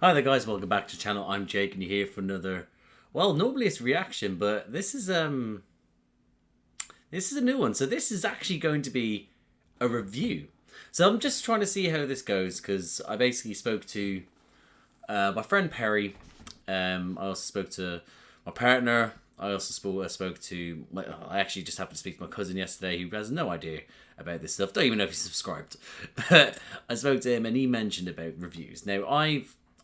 Hi there guys, welcome back to the channel. I'm Jake and you're here for another, well, normally it's reaction, but this is a new one. So this is actually going to be a review. So I'm just trying to see how this goes because I basically spoke to my friend Perry. I also spoke to my partner. I also spoke to I actually just happened to speak to my cousin yesterday who has no idea about this stuff. Don't even know if he's subscribed. But I spoke to him and he mentioned about reviews. Now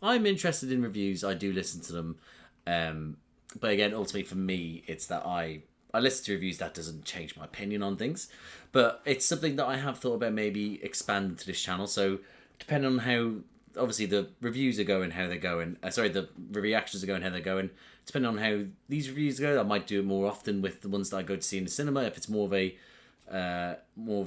I'm interested in reviews. I do listen to them. But again, ultimately for me, it's that I listen to reviews. That doesn't change my opinion on things. But it's something that I have thought about maybe expanding to this channel. So depending on how, obviously the reviews are going, how they're going. The reactions are going, how they're going. Depending on how these reviews go, I might do it more often with the ones that I go to see in the cinema. If it's more of a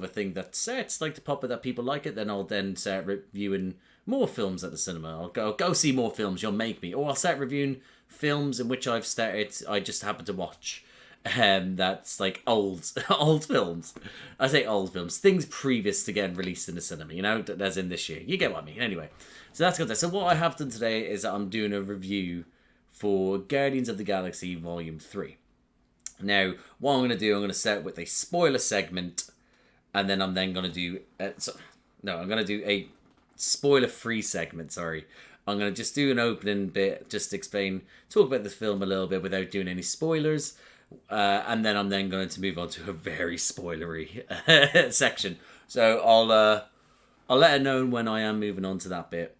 thing that's it's like the pop it that people like it, then I'll then start reviewing more films at the cinema. I'll go see more films. You'll make me, or I'll start reviewing films in which I just happen to watch. That's like old films. I say old films, things previous to getting released in the cinema. You know, as in this year. You get what I mean. Anyway, so that's good. So what I have done today is that I'm doing a review for Guardians of the Galaxy Volume 3. Now, what I'm going to do, I'm going to start with a spoiler segment, and then I'm then going to do... I'm going to do a spoiler-free segment, sorry. I'm going to just do an opening bit, just to talk about the film a little bit without doing any spoilers, and then I'm then going to move on to a very spoilery section. So I'll let it know when I am moving on to that bit.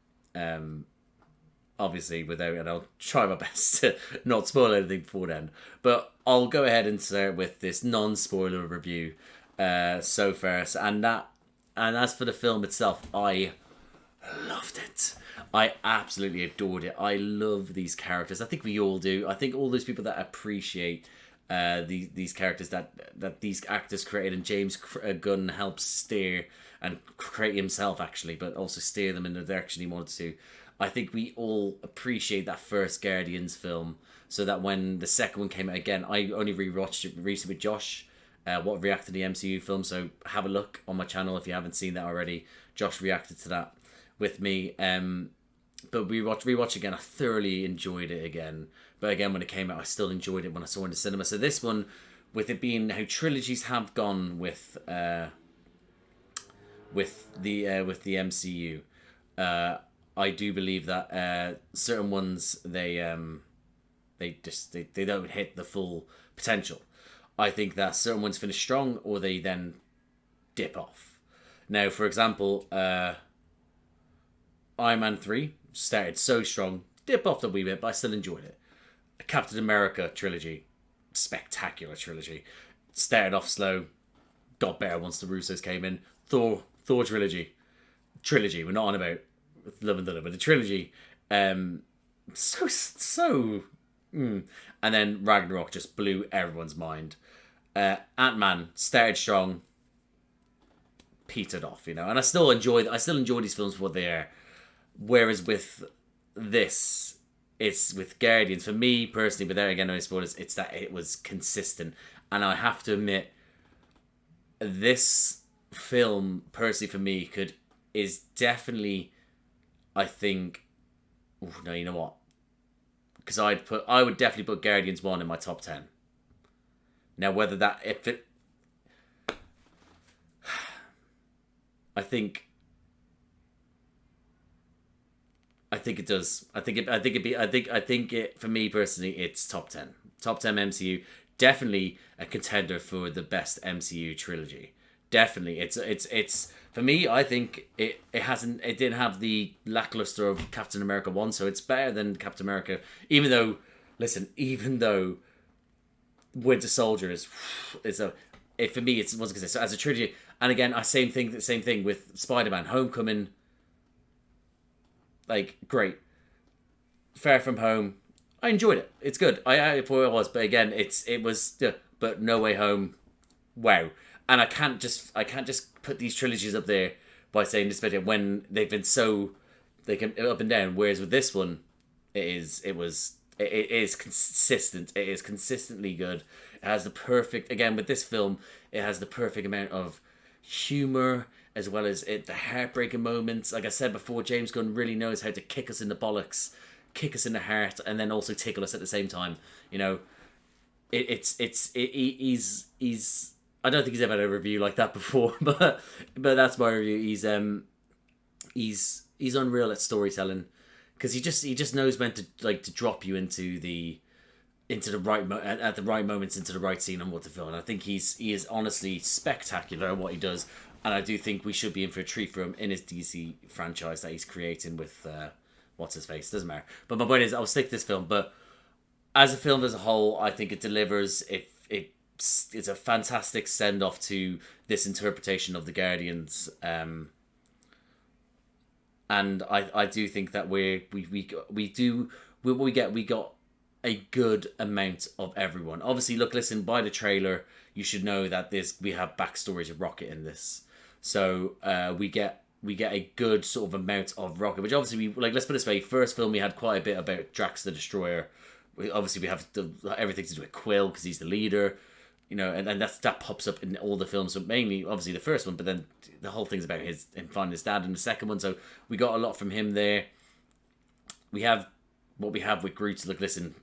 Obviously, and I'll try my best to not spoil anything before then. But I'll go ahead and start with this non-spoiler review so far. And as for the film itself, I loved it. I absolutely adored it. I love these characters. I think we all do. I think all those people that appreciate these characters that these actors created, and James Gunn helps steer and create himself actually, but also steer them in the direction he wants to. I think we all appreciate that first Guardians film, so that when the second one came out, again, I only rewatched it recently with Josh, what reacted to the MCU film, so have a look on my channel if you haven't seen that already. Josh reacted to that with me, but rewatch again, I thoroughly enjoyed it again. But again, when it came out, I still enjoyed it when I saw it in the cinema. So this one, with it being how trilogies have gone with the MCU, I do believe that certain ones they don't hit the full potential. I think that certain ones finish strong or they then dip off. Now, for example, Iron Man 3 started so strong, dip off a wee bit, but I still enjoyed it. Captain America trilogy, spectacular trilogy. Started off slow, got better once the Russos came in. Thor trilogy, we're not on about Love and Thunder, but the trilogy, and then Ragnarok just blew everyone's mind. Ant-Man started strong, petered off, and I still enjoy these films for what they are. Whereas with this, it's with Guardians, for me personally, but there again, no spoilers, it's that it was consistent, and I have to admit, this film personally for me is definitely, I think, no, you know what? Because I would definitely put Guardians 1 in my top 10. Now, whether that, I think it does. I think it for me personally, it's top 10. Top 10 MCU. Definitely a contender for the best MCU trilogy. Definitely. It's for me, I think it didn't have the lackluster of Captain America 1, so it's better than Captain America. Even though Winter Soldier for me, it's once again, so as a trilogy. And again, same thing with Spider-Man Homecoming. Like, great. Far From Home, I enjoyed it. It's good. I thought it was, but again, it was. But No Way Home, wow. And I can't just put these trilogies up there by saying this video when they've been so they can up and down. Whereas with this one, it is consistent. It is consistently good. It has the perfect, again with this film, it has the perfect amount of humor as well as the heartbreaking moments. Like I said before, James Gunn really knows how to kick us in the bollocks, kick us in the heart, and then also tickle us at the same time. You know, he's. I don't think he's ever had a review like that before, but that's my review. He's unreal at storytelling, because he just knows when to drop you into the right at the right moments, into the right scene, and what to feel. And I think he is honestly spectacular at what he does. And I do think we should be in for a treat for him in his DC franchise that he's creating with what's his face. Doesn't matter. But my point is, I'll stick to this film. But as a film as a whole, I think it delivers. It's a fantastic send off to this interpretation of the Guardians. And I do think that we got a good amount of everyone. Obviously, listen, by the trailer, you should know that we have backstories of Rocket in this. So we get a good sort of amount of Rocket, which obviously let's put it this way. First film, we had quite a bit about Drax the Destroyer. We have everything to do with Quill, because he's the leader. You know, and that pops up in all the films. So mainly, obviously, the first one, but then the whole thing's about him finding his dad in the second one. So we got a lot from him there. We have what we have with Groot. Look, listen,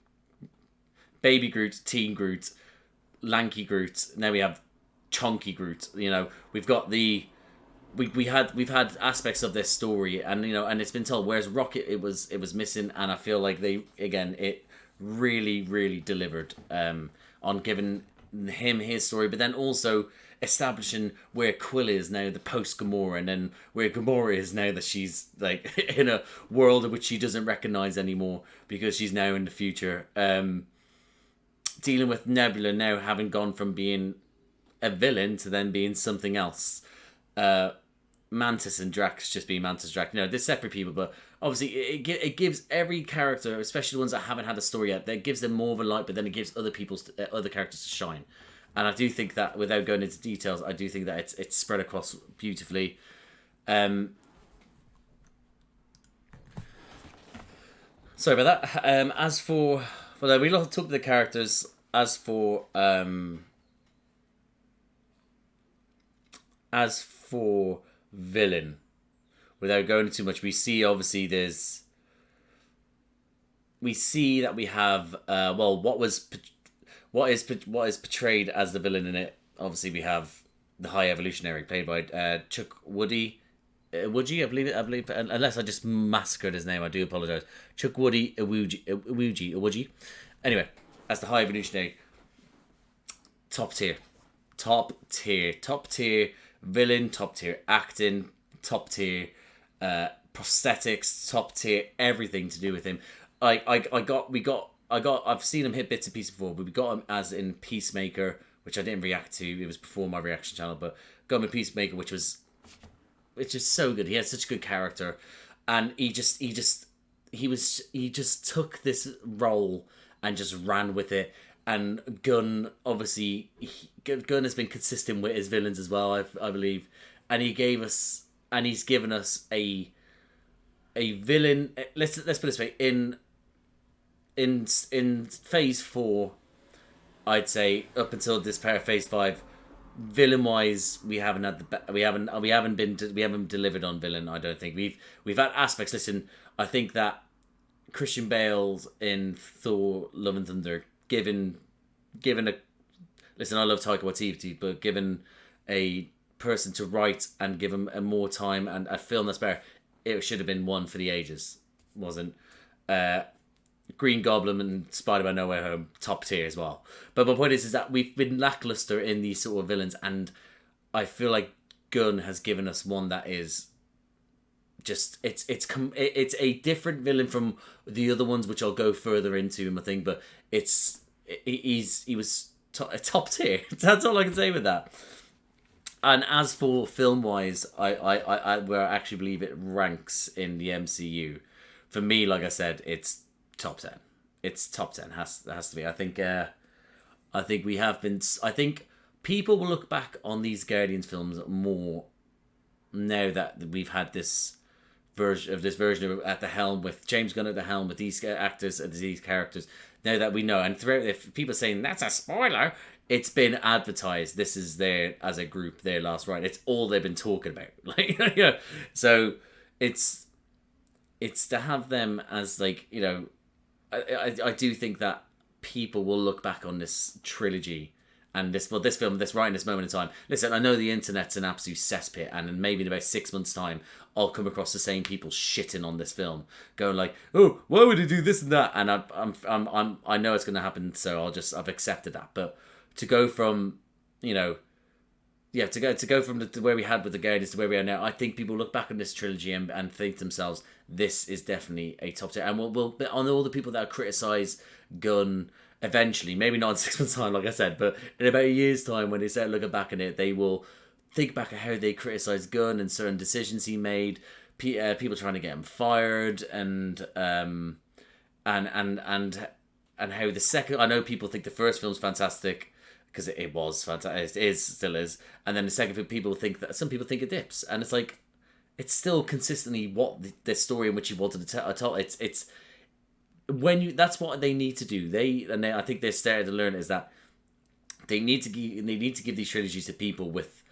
baby Groot, teen Groot, lanky Groot. Now we have chunky Groot. You know, we've got we've had aspects of this story, and you know, and it's been told. Whereas Rocket, it was missing, and I feel like it really delivered on giving him his story, but then also establishing where Quill is now, the post Gamora, and then where Gamora is now that she's like in a world in which she doesn't recognize anymore because she's now in the future. Dealing with Nebula now having gone from being a villain to then being something else. Mantis and Drax just being Mantis Drax. You know, they're separate people, but obviously it gives every character, especially the ones that haven't had a story yet, that gives them more of a light, but then it gives other characters to shine. And I do think that, without going into details, I do think that it's spread across beautifully. Sorry about that. As for we talked about the characters. As for villain, without going into too much, we see obviously we see that we have what is portrayed as the villain in it. Obviously, we have the High Evolutionary, played by Chukwudi Iwuji, I believe, unless I just massacred his name, I do apologize. Chukwudi Iwuji. Anyway, as the High Evolutionary, top tier villain, top tier acting, top tier prosthetics, top tier everything to do with him. I've seen him hit bits and pieces before, but we got him as in Peacemaker, which I didn't react to. It was before my reaction channel, but got him in Peacemaker, which is so good. He had such a good character, and he just took this role and just ran with it. And Gunn, obviously, Gunn has been consistent with his villains as well, I believe, and he's given us a villain. Let's put it this way: in phase 4, I'd say up until this part of phase 5, villain wise, we haven't delivered on villain. I don't think we've had aspects. Listen, I think that Christian Bale's in Thor: Love and Thunder, given a listen, I love Taika Waititi, but given a person to write and give him a more time and a film that's better, it should have been one for the ages. Wasn't. Green Goblin and Spider-Man No Way Home, top tier as well. But my point is that we've been lackluster in these sort of villains, and I feel like Gunn has given us one that is just it's a different villain from the other ones, which I'll go further into in my thing. But he was top tier. That's all I can say with that. And as for film wise, I where I actually believe it ranks in the MCU, for me, like I said, it's top 10. It's top 10. Has to be. I think we have been. I think people will look back on these Guardians films more now that we've had this version at the helm, with James Gunn at the helm, with these actors and these characters. Now that we know, and throughout, if people are saying that's a spoiler, it's been advertised. This is their, as a group, their last ride. It's all they've been talking about. Like, yeah. So it's to have them as, like, you know, I do think that people will look back on this trilogy and this film, this right in this moment in time. Listen, I know the internet's an absolute cesspit, and maybe in about 6 months' time, I'll come across the same people shitting on this film, going like, "Oh, why would he do this and that?" And I know it's going to happen, so I've accepted that. But to go from, you know, yeah, to go from the where we had with the Guardians to where we are now, I think people look back on this trilogy and think to themselves, this is definitely a top tier. And we'll on all the people that criticise Gunn eventually, maybe not in 6 months' time, like I said, but in about a year's time, when they start looking back on it, they will think back at how they criticised Gunn and certain decisions he made, people trying to get him fired, and how the second. I know people think the first film's fantastic because it was fantastic. It is, still is, and then the second film, people think that some people think it dips, and it's like it's still consistently what the story in which you wanted to tell. It's when you, that's what they need to do. I think they're starting to learn is that they need to give these trilogies to people with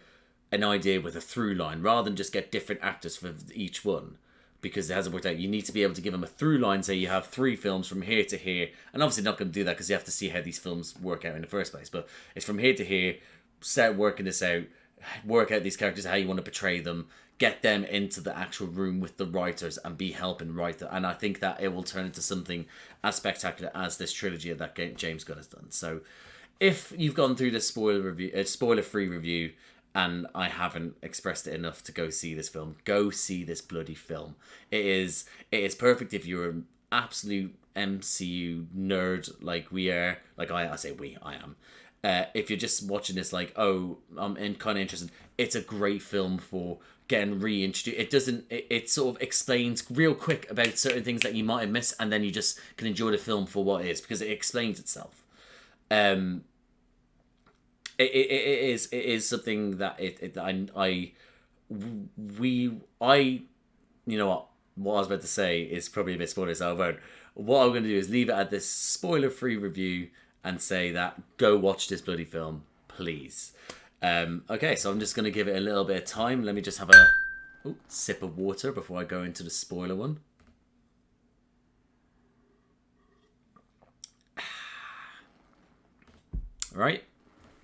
an idea, with a through line, rather than just get different actors for each one, because it hasn't worked out. You need to be able to give them a through line, say you have 3 films from here to here, and obviously not going to do that because you have to see how these films work out in the first place, but it's from here to here, start working this out, work out these characters, how you want to portray them, get them into the actual room with the writers and be helping write them. And I think that it will turn into something as spectacular as this trilogy that James Gunn has done. So if you've gone through this spoiler-free review, and I haven't expressed it enough to go see this film, go see this bloody film. It is perfect if you're an absolute MCU nerd like we are, like I am. If you're just watching this like, oh, I'm kind of interested, it's a great film for getting reintroduced. It sort of explains real quick about certain things that you might have missed, and then you just can enjoy the film for what it is, because it explains itself. It is something that you know what I was about to say is probably a bit spoiler, so I won't. What I'm going to do is leave it at this spoiler-free review and say that go watch this bloody film, please. Okay, so I'm just going to give it a little bit of time. Let me just have a sip of water before I go into the spoiler one. Right.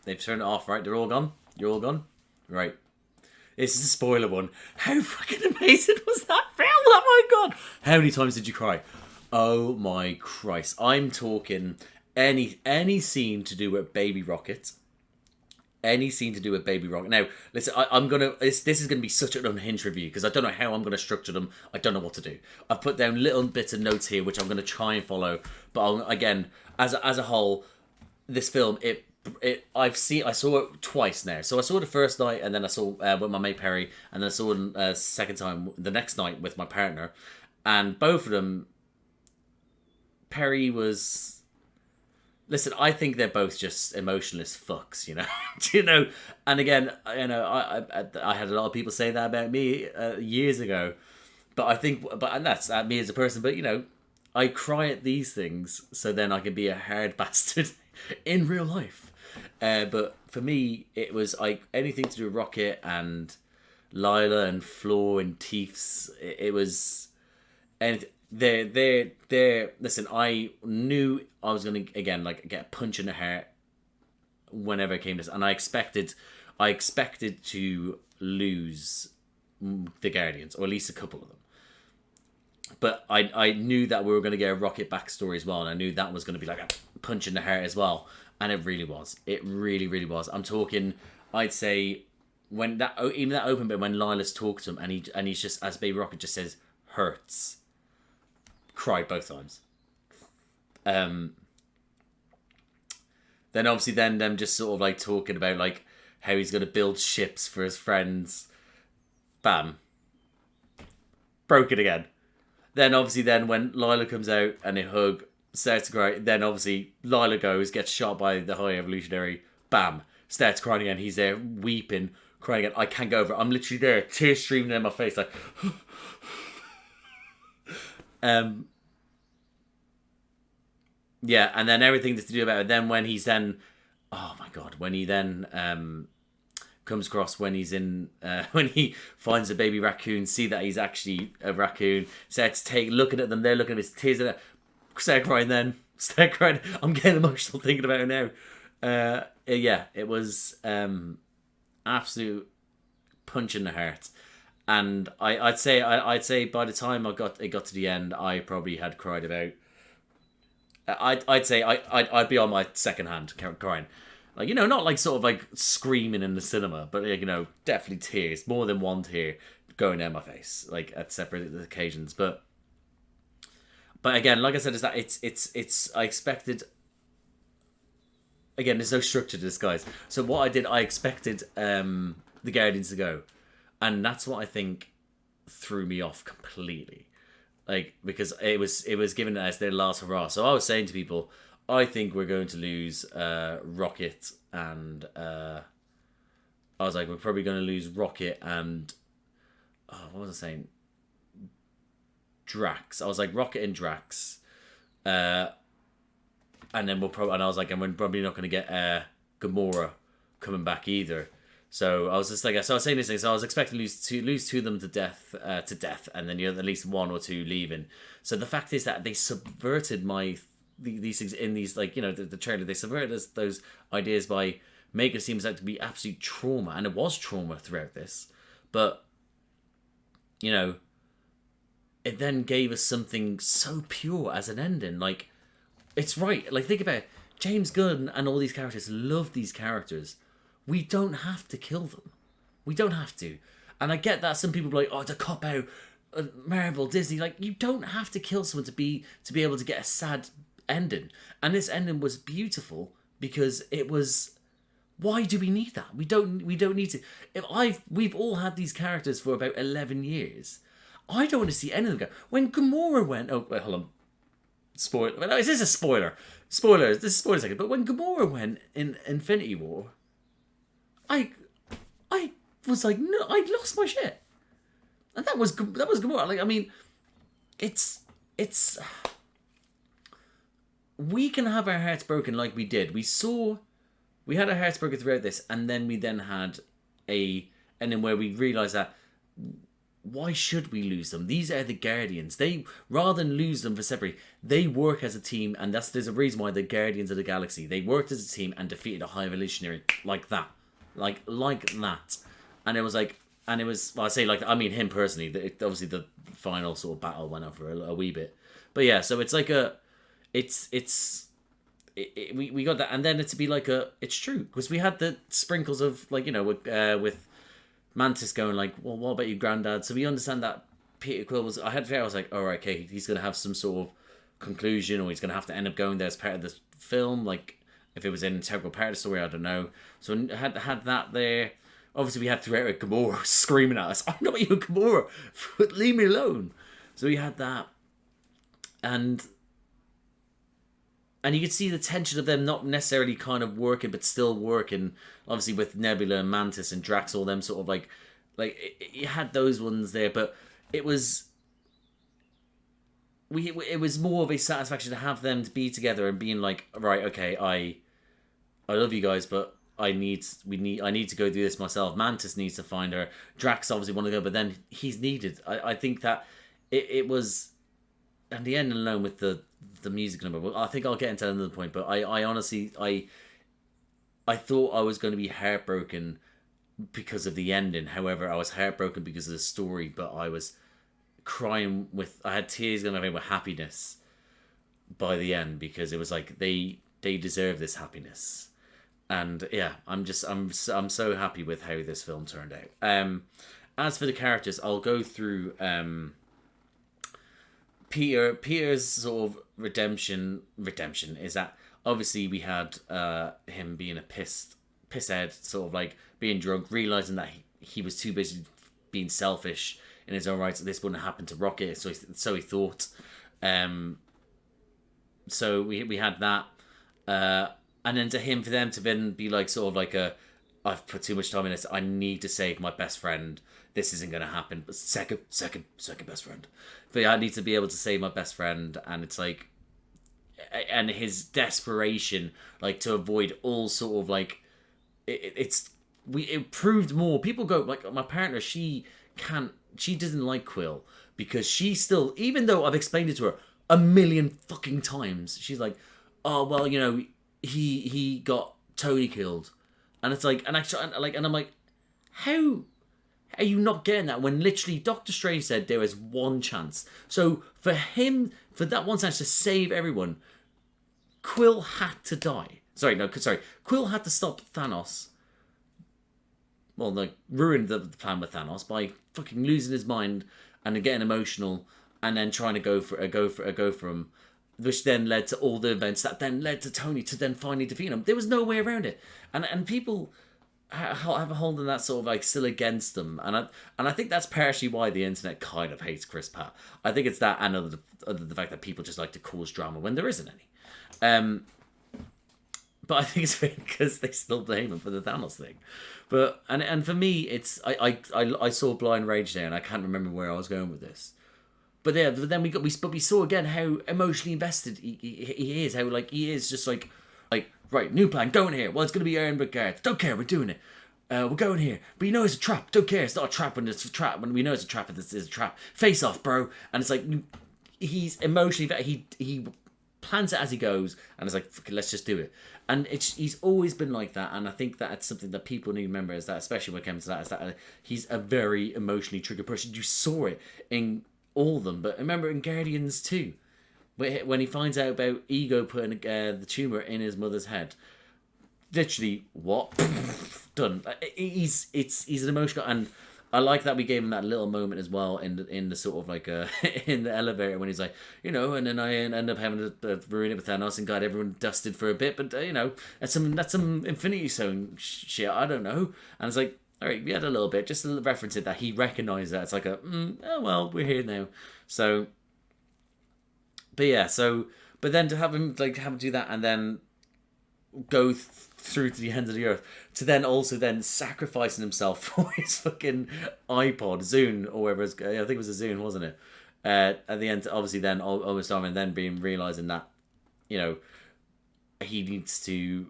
They've turned it off, right? They're all gone? You're all gone? Right. This is a spoiler one. How fucking amazing was that film? Oh my god! How many times did you cry? Oh my Christ. I'm talking any scene to do with Baby Rocket. Any scene to do with Baby Rocket. Now, listen, this is gonna be such an unhinged review because I don't know how I'm gonna structure them. I don't know what to do. I've put down little bits of notes here which I'm gonna try and follow. But again, as a whole, this film, I saw it twice now. So I saw it the first night, and then I saw with my mate Perry, and then I saw it second time the next night with my partner, and both of them, Perry was. Listen, I think they're both just emotionless fucks, you know. You know, and again, you know, I had a lot of people say that about me years ago, but I think, and that's me as a person. But you know, I cry at these things, so then I can be a hard bastard in real life. But for me, it was like anything to do with Rocket and Lila and Floor and Teefs. It was, and they're. Listen, I knew I was gonna again like get a punch in the heart whenever it came to this, and I expected to lose the Guardians, or at least a couple of them. But I knew that we were going to get a Rocket backstory as well, and I knew that was going to be like a punch in the heart as well. And it really was. It really, really was. I'm talking, I'd say, when that open bit when Lila's talked to him, and he's just, as Baby Rocket just says, hurts. Cried both times. Then obviously them just sort of like talking about like how he's going to build ships for his friends. Bam. Broke it again. Then obviously when Lila comes out and they hug, starts to cry. Then obviously Lila gets shot by the High Evolutionary. Bam. Starts crying again. He's there weeping, crying again. I can't go over it. I'm literally there, tears streaming down my face, like. Yeah, and then everything that's to do about it. Then when he's then oh my god, when he then comes across when he's in when he finds a baby raccoon, see that he's actually a raccoon, starts looking at them, they're looking at his tears in it, start crying then, start crying. I'm getting emotional thinking about it now. Yeah, it was absolute punch in the heart. And I'd say by the time it got to the end, I probably had cried about. I'd say I'd be on my second hand crying, like, not like sort of like screaming in the cinema, but definitely tears, more than one tear going down my face, like at separate occasions. But again, like I said, is that it's I expected. Again, there's no structure to this, guys. So what I did, I expected the Guardians to go, and that's what I think threw me off completely. Like, because it was given as their last hurrah. So I was saying to people, I think we're going to lose Rocket and I was like, we're probably going to lose Rocket and what was I saying? Drax. I was like, Rocket and Drax, and then and I was like, and we're probably not going to get Gamora coming back either. So I was just like, so I was saying this thing. So I was expecting to lose two of them to death, and then at least one or two leaving. So the fact is that they subverted these things in these, like, the trailer. They subverted those ideas by making it seem like to be absolute trauma, and it was trauma throughout this. But it then gave us something so pure as an ending. Like, it's right. Like, think about it. James Gunn and all these characters love these characters. We don't have to kill them. We don't have to. And I get that some people are like, oh, it's a cop-out. Marvel, Disney, like, you don't have to kill someone to be able to get a sad ending. And this ending was beautiful because it was... Why do we need that? We don't need to... We've all had these characters for about 11 years. I don't want to see any of them go. When Gamora went... Oh, wait, hold on. Spoiler. No, is this a spoiler? Spoilers. This is spoiler second. But when Gamora went in Infinity War... I was like, no, I lost my shit, and that was Gamora. Like, I mean, it's we can have our hearts broken like we did. We had our hearts broken throughout this, and then we had and then where we realized that why should we lose them? These are the Guardians. They, rather than lose them for separate, they work as a team, and there's a reason why they're Guardians of the Galaxy. They worked as a team and defeated a High Evolutionary like that. Like that. And it was like, well, I say like, I mean him personally, obviously the final sort of battle went on for a wee bit. But yeah, so it's like we got that, and then it's to be like it's true, because we had the sprinkles of, like, with Mantis going like, well, what about your granddad? So we understand that Peter Quill was, I was like, all right, okay, he's going to have some sort of conclusion, or he's going to have to end up going there as part of the film, like, if it was an integral part of the story, I don't know. So had that there. Obviously, we had throughout it Gamora screaming at us, I'm not even Gamora, leave me alone. So we had that. And you could see the tension of them not necessarily kind of working, but still working. Obviously, with Nebula and Mantis and Drax, all them sort of like you had those ones there, but it was... It was more of a satisfaction to have them to be together and being like, right, okay, I love you guys, but I need to go do this myself. Mantis needs to find her. Drax obviously wanted to go, but then he's needed. I think that it was, and the end alone with the music number. Well, I think I'll get into another point, but I honestly I thought I was going to be heartbroken because of the ending. However, I was heartbroken because of the story, but I was crying I had tears going over with happiness by the end, because it was like they deserve this happiness. And yeah, I'm so happy with how this film turned out. As for the characters, I'll go through Peter's sort of redemption is that obviously we had him being a pisshead, sort of like being drunk, realizing that he was too busy being selfish in his own rights, that this wouldn't happen to Rocket, so he thought. So we had that. And then for them to then be like, sort of like I've put too much time in this, I need to save my best friend. This isn't going to happen. But second best friend. But yeah, I need to be able to save my best friend. And it's like, and his desperation, like, to avoid all sort of like it proved more. People go like, my partner, she doesn't like Quill because she still, even though I've explained it to her a million fucking times, she's like, oh well, you know, he got Tony killed, and it's like, and I'm like, how are you not getting that when literally Doctor Strange said there is one chance? So for that one chance to save everyone, Quill had to die. Quill had to stop Thanos. Well, like, ruined the plan with Thanos by fucking losing his mind and getting emotional, and then trying to go for him, which then led to all the events that then led to Tony to then finally defeat him. There was no way around it, and people have a hold on that sort of like still against them, and I think that's partially why the internet kind of hates Chris Pratt. I think it's that, and the fact that people just like to cause drama when there isn't any. But I think it's because they still blame him for the Thanos thing. But and for me, it's I saw Blind Rage there, and I can't remember where I was going with this. But yeah, but then we saw again how emotionally invested he is. How like he is just like right, new plan, going here. Well, it's gonna be Aaron Guards. Don't care, we're doing it. We're going here, but you know it's a trap. Don't care, it's not a trap when it's a trap. When we know it's a trap, it's a trap. Face off, bro. And it's like he's emotionally he plans it as he goes, and it's like, let's just do it. And he's always been like that, and I think that's something that people need to remember, is that, especially when it comes to that, is that he's a very emotionally triggered person. You saw it in all of them, but remember in Guardians 2, when he finds out about Ego putting the tumor in his mother's head, literally, what? Done. He's an emotional, and I like that we gave him that little moment as well in the sort of like in the elevator when he's like, you know, and then I end up having to ruin it with Thanos and got everyone dusted for a bit, but you know, that's some Infinity Stone shit, I don't know. And it's like, all right, we had a little bit, just to reference it, that he recognised that. It's like oh well, we're here now. So, but yeah, but then to have him do that and then go through to the end of the earth, to then also then sacrificing himself for his fucking iPod, Zune, or whatever, I think it was a Zune, wasn't it? At the end, obviously then almost on, and then realising that, you know, he needs to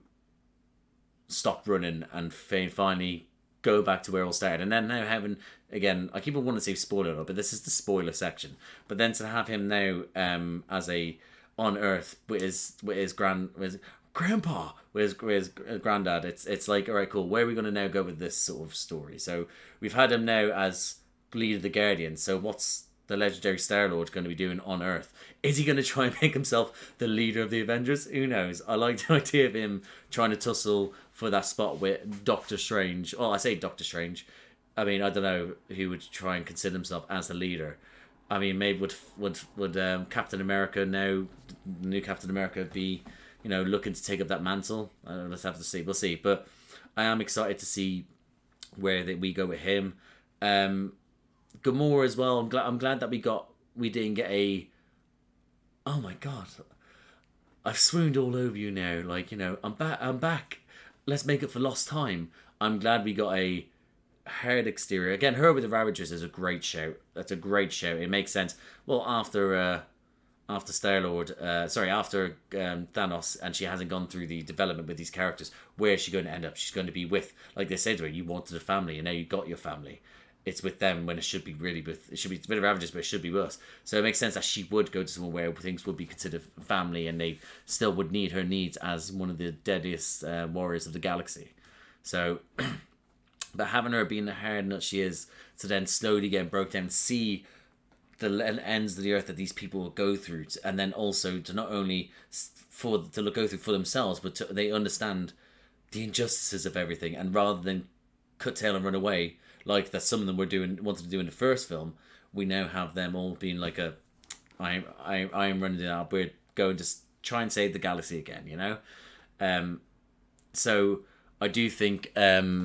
stop running and finally go back to where it all started. And then now having, again, I keep on wanting to say spoiler, but this is the spoiler section. But then to have him now as a on Earth with his grandpa, with his granddad, it's like, all right, cool, where are we going to now go with this sort of story? So we've had him now as leader of the Guardians, so what's the legendary Star-Lord going to be doing on Earth? Is he going to try and make himself the leader of the Avengers? Who knows? I like the idea of him trying to tussle for that spot with Doctor Strange. Oh, I say Doctor Strange, I mean, I don't know who would try and consider himself as the leader. I mean, maybe would Captain America now, the new Captain America, be, you know, looking to take up that mantle? Let's have to see. We'll see. But I am excited to see where we go with him. Gamora as well. I'm glad that we didn't get a. Oh my god, I've swooned all over you now. Like, you know, I'm back. Let's make it for lost time. I'm glad we got a hard exterior again. Her with the Ravagers is a great shout. That's a great shout. It makes sense. Well, after Star-Lord, after Thanos, and she hasn't gone through the development with these characters, where is she going to end up? She's going to be with, like they said to her, you wanted a family, and now you got your family. It's with them when it should be with the Ravagers, but it should be with us. So it makes sense that she would go to somewhere where things would be considered family, and they still would need her needs as one of the deadliest warriors of the galaxy. So, but having her being the hard nut she is, to then slowly get broke down, see the ends of the earth that these people will go through, and then also to not only go through for themselves, but they understand the injustices of everything, and rather than cut tail and run away, like that some of them wanted to do in the first film, we now have them all being like I am running it out. We're going to try and save the galaxy again, you know. So I do think I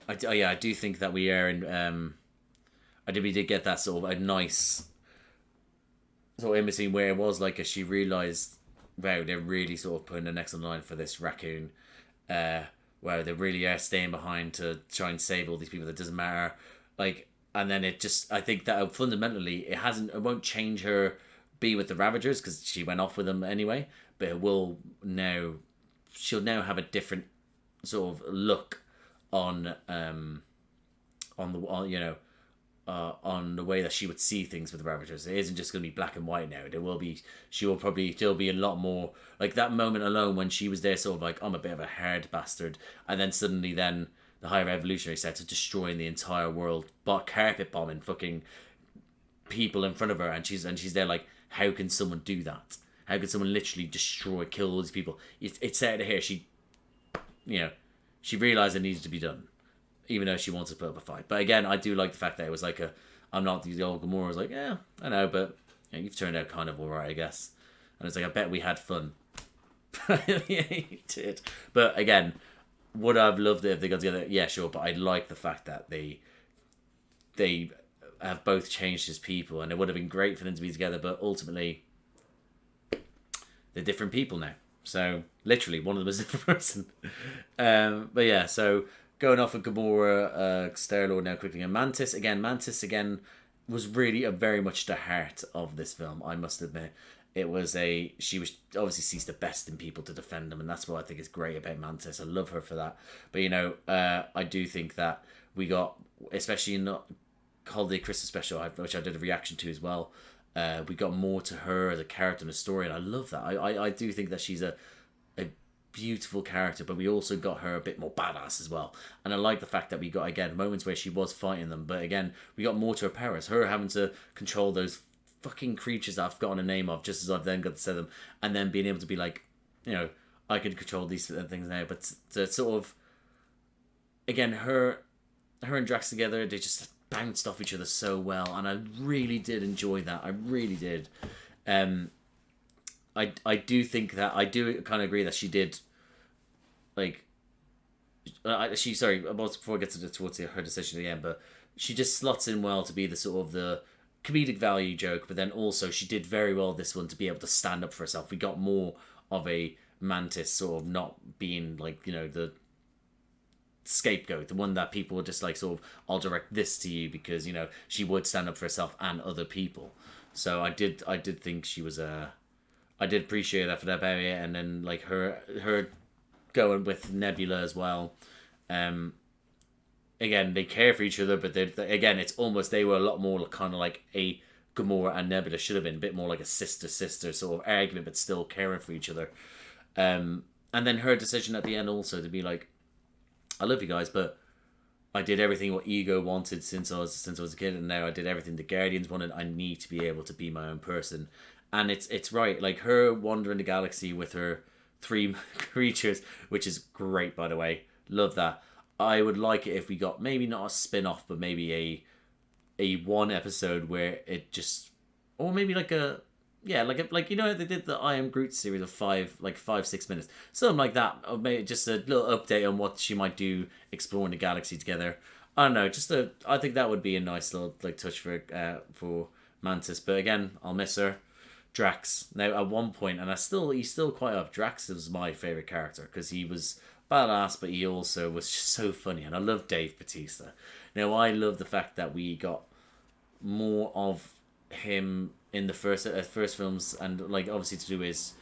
do think that we are in. We did get that sort of a nice sort of in between where it was like, as she realised, wow, they're really sort of putting the next in line for this raccoon. Where they really are staying behind to try and save all these people. That doesn't matter, like, and then it just, I think that fundamentally it won't change her be with the Ravagers because she went off with them anyway. But she'll now have a different sort of look on the way that she would see things with the Ravagers. It isn't just going to be black and white now. She will probably still be a lot more like that moment alone when she was there, sort of like, I'm a bit of a hard bastard, and then suddenly the High Evolutionary starts destroying the entire world, but carpet bombing fucking people in front of her, and she's there like, how can someone do that? How can someone literally kill all these people? It's out of here. She realised it needed to be done, even though she wanted to put up a fight. But again, I do like the fact that it was like I'm not the old Gamora. Was like, yeah, I know, but you've turned out kind of alright, I guess. And it's like, I bet we had fun. Yeah, you did. But again, would I've loved it if they got together? Yeah, sure. But I like the fact that they have both changed as people, and it would have been great for them to be together. But ultimately, they're different people now. So literally, one of them is a different person. But yeah, so going off of Gamora, Star-Lord now quickly, and Mantis again was really very much the heart of this film. I must admit, she was obviously sees the best in people to defend them, and that's what I think is great about Mantis. I love her for that. But I do think that we got, especially in the Holiday Christmas special, which I did a reaction to as well. We got more to her as a character and a story, and I love that. I do think that she's a beautiful character, but we also got her a bit more badass as well. And I like the fact that we got, again, moments where she was fighting them, but again, we got more to her powers. Her having to control those fucking creatures that I've forgotten the name of, just as I've then got to say them, and then being able to be like, I can control these things now. But to sort of, again, her and Drax together, they just bounced off each other so well, and I really did enjoy that. I really did. I do think that I do kind of agree that she did, like, before I get towards her decision at the end, but she just slots in well to be the sort of the comedic value joke, but then also she did very well this one to be able to stand up for herself. We got more of a Mantis sort of not being like, the scapegoat, the one that people would just like sort of, I'll direct this to you, because she would stand up for herself and other people. So I did think she was I did appreciate that for that about it. And then like her going with Nebula as well. Again, they care for each other, but again, it's almost, they were a lot more kind of like a Gamora and Nebula should have been a bit more like a sister sort of argument, but still caring for each other. And then her decision at the end also to be like, I love you guys, but I did everything what Ego wanted since I was a kid, and now I did everything the Guardians wanted. I need to be able to be my own person. And it's right, like her wandering the galaxy with her 3 creatures, which is great, by the way. Love that. I would like it if we got maybe not a spin-off, but maybe a one episode where it just, or maybe like a, yeah, like they did the I Am Groot series of 5-6 minutes, something like that, or maybe just a little update on what she might do exploring the galaxy together. I don't know, I think that would be a nice little like touch for Mantis. But again, I'll miss her. Drax. Now at one point, and he's still quite up. Drax was my favorite character because he was badass, but he also was just so funny, and I love Dave Bautista. Now I love the fact that we got more of him in the first films, and like obviously to do his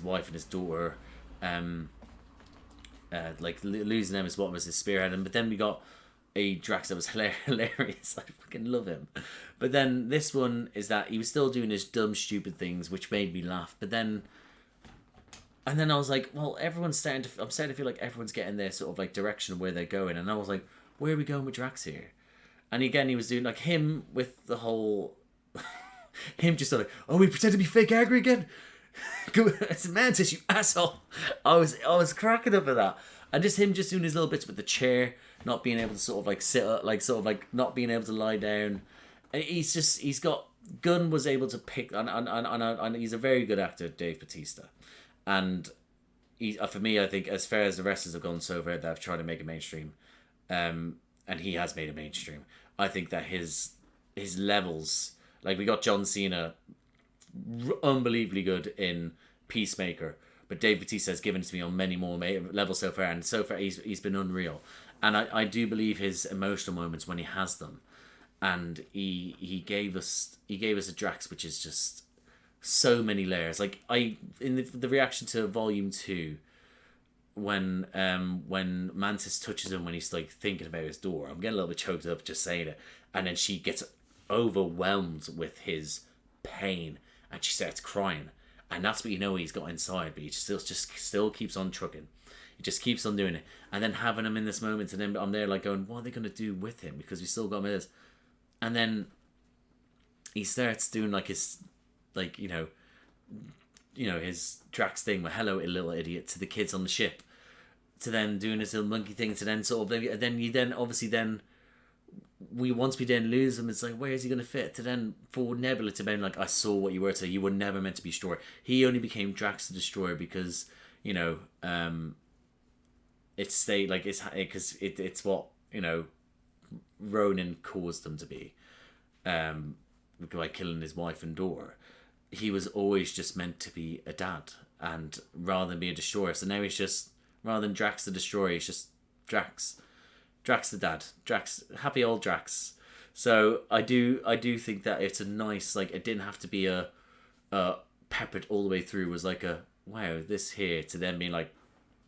wife and his daughter, like losing them is what was his spearhead, but then we got a Drax that was hilarious. I fucking love him. But then this one is that he was still doing his dumb, stupid things, which made me laugh. But then, and then I was like, well, I'm starting to feel like everyone's getting their sort of like direction of where they're going. And I was like, where are we going with Drax here? And again, he was doing like him with the whole, him just like, oh, we pretend to be fake angry again. It's a Mantis, you asshole. I was cracking up at that. And just him just doing his little bits with the chair, not being able to sort of like sit up, like sort of like not being able to lie down. And Gunn was able to pick, and he's a very good actor, Dave Bautista. And for me, I think as far as the rest have gone so far, they've tried to make it mainstream. And he has made it mainstream. I think that his levels, like we got John Cena, unbelievably good in Peacemaker, but Dave Bautista has given it to me on many more levels so far, and so far he's been unreal. And I do believe his emotional moments when he has them, and he gave us a Drax which is just so many layers. Like in the reaction to Volume 2, when Mantis touches him when he's like thinking about his door, I'm getting a little bit choked up just saying it, and then she gets overwhelmed with his pain and she starts crying, and that's what you know he's got inside, but he still keeps on trucking. He just keeps on doing it, and then having him in this moment, and then I'm there like going, what are they going to do with him, because we still got him in this. And then he starts doing like his, like, his Drax thing where, hello little idiot, to the kids on the ship, to then doing his little monkey thing, to then sort of, once we then lose him, it's like, where is he going to fit? To then, for Nebula to be like, I saw what you were, to you were never meant to be destroyed. He only became Drax the Destroyer because, it's it's what, Ronan caused them to be, by killing his wife and daughter. He was always just meant to be a dad, and rather than be a destroyer. So now he's just, rather than Drax the Destroyer, he's just Drax the dad, Drax, happy old Drax. So I do think that it's a nice, like, it didn't have to be a peppered all the way through. It was like a, wow, this here, to then being like,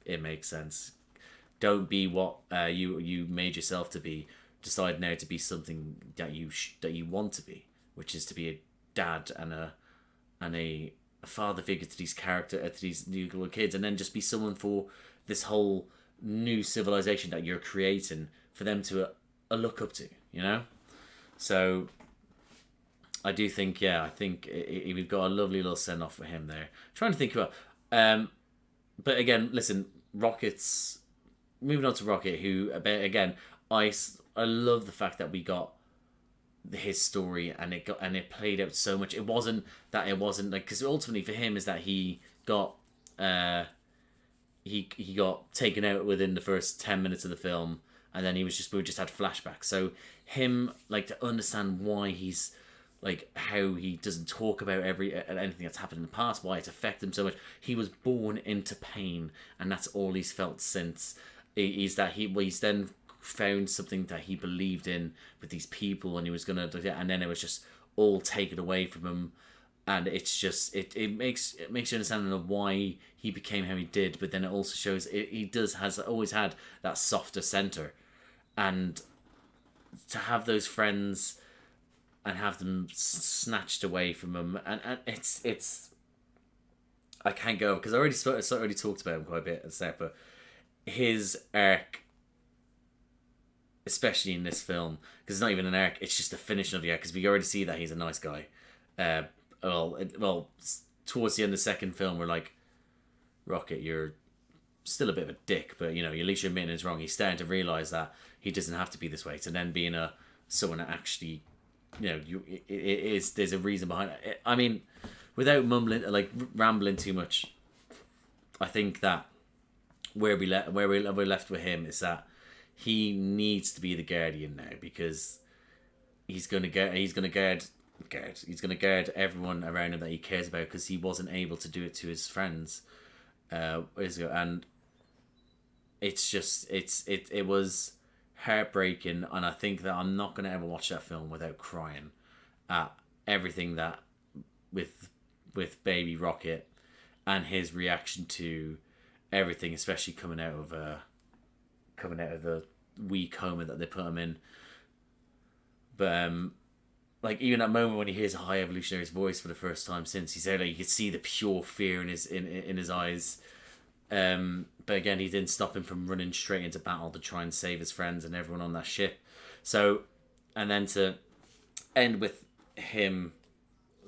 it makes sense. Don't be what you made yourself to be. Decide now to be something that you want to be, which is to be a dad and a father figure to these new little kids, and then just be someone for this whole new civilization that you're creating for them to look up to. So I do think, we've got a lovely little send off for him there. Trying to think about, but again, listen, Rocket's. Moving on to Rocket, who, again, I love the fact that we got his story, and it played out so much. It wasn't like, because ultimately for him is that he got he got taken out within the first 10 minutes of the film, and then we just had flashbacks. So him, like, to understand why he's, like, how he doesn't talk about anything that's happened in the past, why it's affected him so much. He was born into pain, and that's all he's felt since. Is that he's then found something that he believed in with these people, and he was gonna do that, and then it was just all taken away from him, and it's just it makes you understand of why he became how he did. But then it also shows he has always had that softer center, and to have those friends and have them snatched away from him, and it's I can't go because I already talked about him quite a bit at start, but his arc, especially in this film, because it's not even an arc, it's just the finishing of the arc, because we already see that he's a nice guy. Towards the end of the second film, we're like, Rocket, you're still a bit of a dick, but, at least you're admitting it's wrong. He's starting to realise that he doesn't have to be this way, to then being someone that actually, there's a reason behind it. I mean, without rambling too much, I think that where we're left with him is that he needs to be the Guardian now, because he's gonna guard everyone around him that he cares about, because he wasn't able to do it to his friends years ago, and it's just it was heartbreaking, and I think that I'm not gonna ever watch that film without crying at everything that with baby Rocket and his reaction to everything, especially coming out of the wee coma that they put him in. But like, even that moment when he hears a High Evolutionary's voice for the first time since, he said, like, you could see the pure fear in his eyes. But again, he didn't stop him from running straight into battle to try and save his friends and everyone on that ship. So, and then to end with him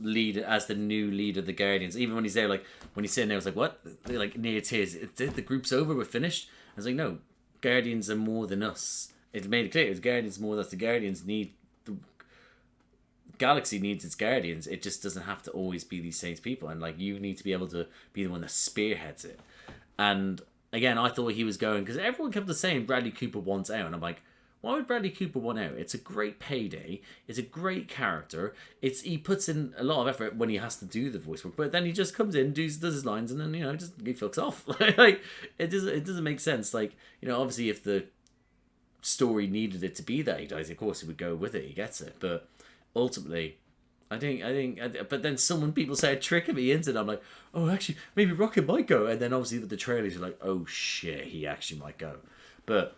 lead as the new leader of the Guardians, even when he's there, like, when he's sitting there, I was like, what? Like, near tears. The group's over, we're finished. I was like, no, Guardians are more than us. It made it clear, it's Guardians more than us. The Guardians need, the galaxy needs its Guardians. It just doesn't have to always be these same people, and like, you need to be able to be the one that spearheads it. And again, I thought he was going, because everyone kept saying Bradley Cooper wants out, and I'm like, why would Bradley Cooper want out? It's a great payday. It's a great character. He puts in a lot of effort when he has to do the voice work, but then he just comes in, does his lines, and then he fucks off. Like, it doesn't make sense. Like, obviously, if the story needed it to be that he dies, of course he would go with it. He gets it, but ultimately, but then people started tricking me into it. I'm like, oh, actually, maybe Rocket might go. And then obviously with the trailers, you're like, oh shit, he actually might go. But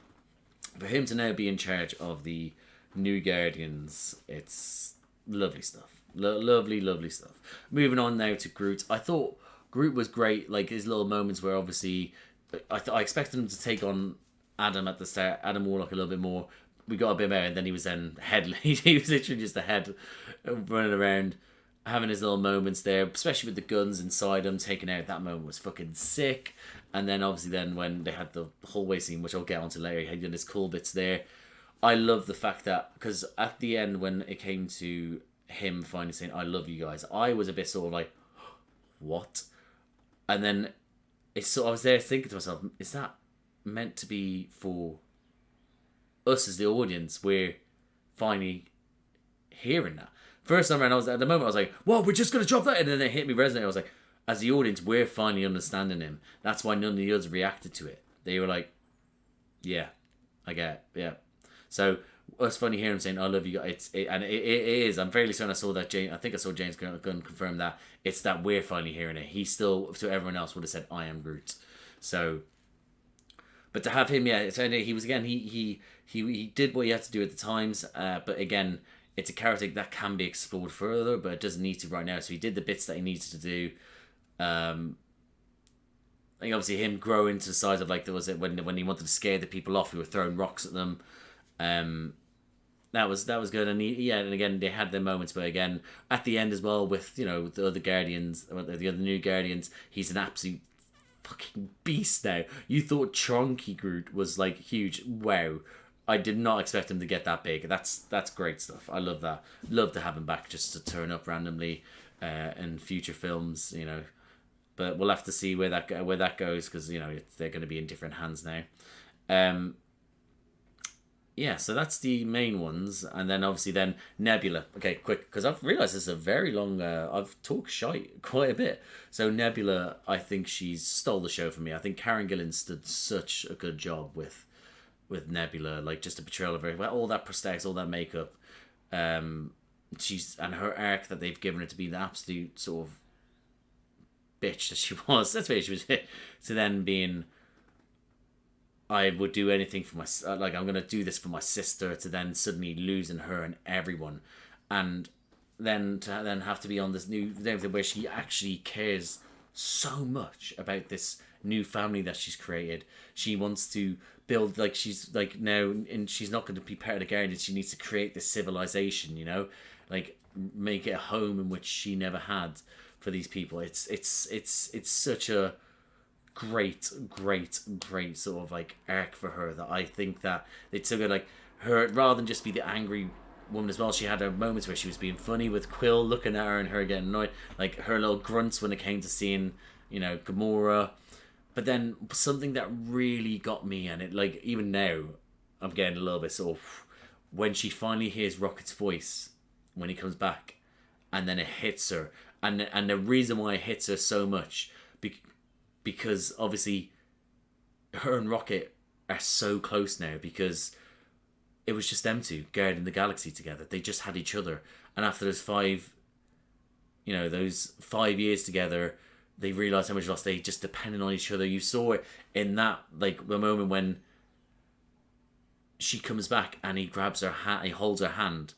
for him to now be in charge of the New Guardians, it's lovely stuff. Lovely stuff. Moving on now to Groot. I thought Groot was great. Like his little moments where obviously, I expected him to take on Adam at the start, Adam Warlock a little bit more. We got a bit better, and then he was he was literally just a head running around, having his little moments there, especially with the guns inside him, taking out. That moment was fucking sick. And then obviously then when they had the hallway scene, which I'll get onto later, he had his cool bits there. I love the fact that, because at the end when it came to him finally saying, I love you guys, I was a bit sort of like, what? And then I was there thinking to myself, is that meant to be for us as the audience? We're finally hearing that. First time around, at the moment I was like, "Whoa, we're just gonna drop that," and then it hit me resonate. I was like, as the audience, we're finally understanding him. That's why none of the others reacted to it. They were like, "Yeah, I get it. Yeah." So us finally hearing him saying, "I love you," it is. I'm fairly certain I saw that. I think I saw James Gunn confirm that it's that we're finally hearing it. He still, to everyone else, would have said, "I am Groot." So, but to have him, yeah, he was again. He did what he had to do at the times. But again, it's a character that can be explored further, but it doesn't need to right now. So he did the bits that he needed to do. I think obviously him growing to the size of like there was it when he wanted to scare the people off, we were throwing rocks at them. That was good, and and again they had their moments, but again at the end as well with the other Guardians, the other new Guardians, he's an absolute fucking beast now. You thought Chonky Groot was like huge. Wow. I did not expect him to get that big. That's great stuff. I love that. Love to have him back just to turn up randomly in future films, But we'll have to see where that goes, because they're going to be in different hands now. Yeah, so that's the main ones, and then obviously then Nebula. Okay, quick, because I've realised this is a very long. I've talked shite quite a bit. So Nebula, I think she's stole the show for me. I think Karen Gillan did such a good job with Nebula, like just a portrayal of her, all that prosthetics, all that makeup. She's and her arc that they've given her to be the absolute sort of bitch that she was. That's where she was to then being, I would do anything for my, like I'm gonna do this for my sister, to then suddenly losing her and everyone, and then to then have to be on this new thing where she actually cares so much about this new family that she's created. She wants to build, like she's like now, and she's not going to be part of the Guardians. She needs to create this civilization, like make it a home in which she never had for these people. It's such a great sort of like arc for her, that I think that it's so good. Like her, rather than just be the angry woman as well, she had her moments where she was being funny with Quill looking at her and her getting annoyed, like her little grunts when it came to seeing Gamora. But then something that really got me, and it, like, even now I'm getting a little bit sort of, when she finally hears Rocket's voice when he comes back, and then it hits her, and the reason why it hits her so much, because obviously her and Rocket are so close now, because it was just them two guarding the galaxy together. They just had each other, and after those 5 years together, they realised how much loss they just depended on each other. You saw it in that, like, the moment when she comes back and he grabs her hand, he holds her hand.